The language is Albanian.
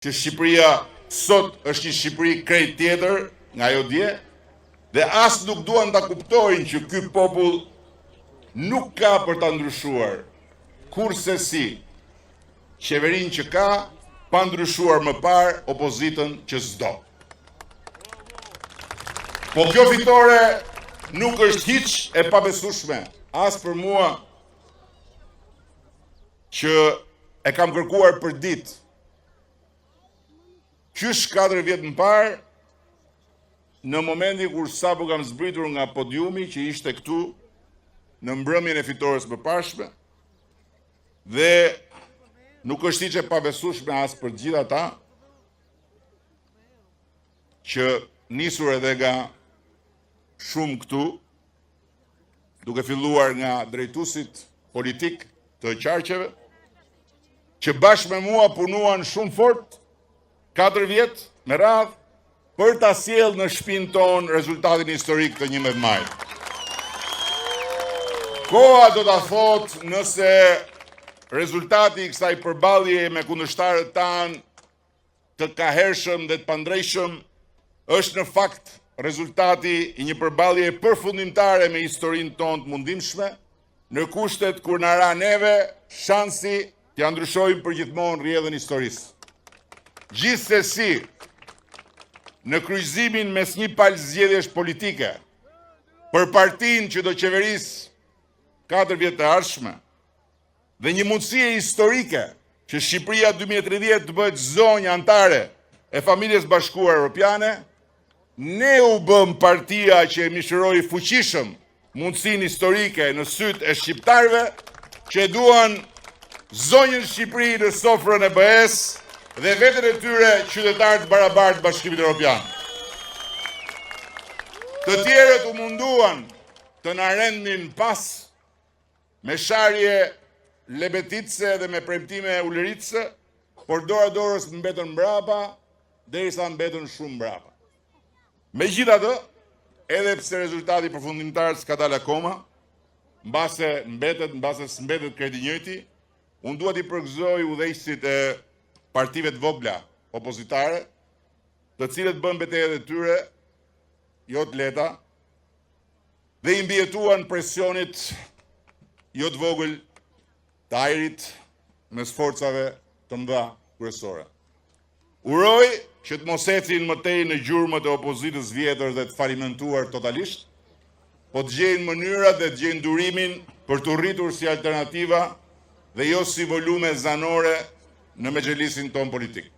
që Shqipëria sot është një Shqipëri krejt tjetër nga ajo dje, dhe as nuk duan ta kuptojnë që ky popull nuk ka për ta ndryshuar kurse si qeverinë që ka, pa ndryshuar më parë opozitën që s'do. Po kjo fitore nuk është hiç e pabesueshme, as për mua që e kam kërkuar për ditë. Qysh 4 vjet më parë, në momentin kur sapo kam zbritur nga podiumi që ishte këtu në mbrëmjen e fitores së përparshme, dhe nuk është hiç e pabesueshme as për gjithë ata që nisur edhe nga shumë këtu, duke filluar nga drejtuesit politik të qarqeve, që bashkë me mua punuan shumë fort 4 vjet me radhë për ta sjellë në shtëpinë tonë rezultatin historik të 11 majit. Koha do ta thotë nëse rezultati i kësaj përballje me kundërshtarët tanë të kahershëm dhe të pandrejshëm është në fakt rezultati i një përballje përfundimtare me historinë tonë të mundimshme, në kushtet kur na ra neve shansi t'ia ndryshojmë përgjithmonë rrjedhën historisë. Gjithsesi, në kryqëzimin mes një palë zgjedhjesh politike për partinë që do qeverisë 4 vjet të ardhshme dhe një mundësie historike që Shqipëria 2030 të bëhet zonjë anëtare e familjes bashkuar europiane, ne u bëm partia që e mishëroi fuqishëm mundësinë historike në sytë e shqiptarëve që duan zonjën Shqipëri në sofrën e BE-s dhe veten e tyre qytetarë të barabartë Bashkimit Evropian. Të tjerët u munduan të na rendin pas me sharje lebetitse dhe me premtime uleritse, por dora dorës mbetën mbrapa, derisa mbetën shumë mbrapa. Megjithatë, edhe pse rezultati përfundimtar s'ka dalë akoma, mbase s'mbetet kredi njëjti, unë dua t'i përgëzoj udhëheqësit e partive të vogla opozitare, të cilët bën betejat e tyre jo të lehta dhe i mbijetuan presionit jo të vogël të ajrit mes forcave të mëdha kryesore. Uroj që të mos ecin më tej në gjurmët e opozitës vjetër dhe të falimentuar totalisht, po të gjejnë mënyrat dhe të gjejnë durimin për të rritur si alternativa dhe jo si volume zanore në mexhelisin ton politik.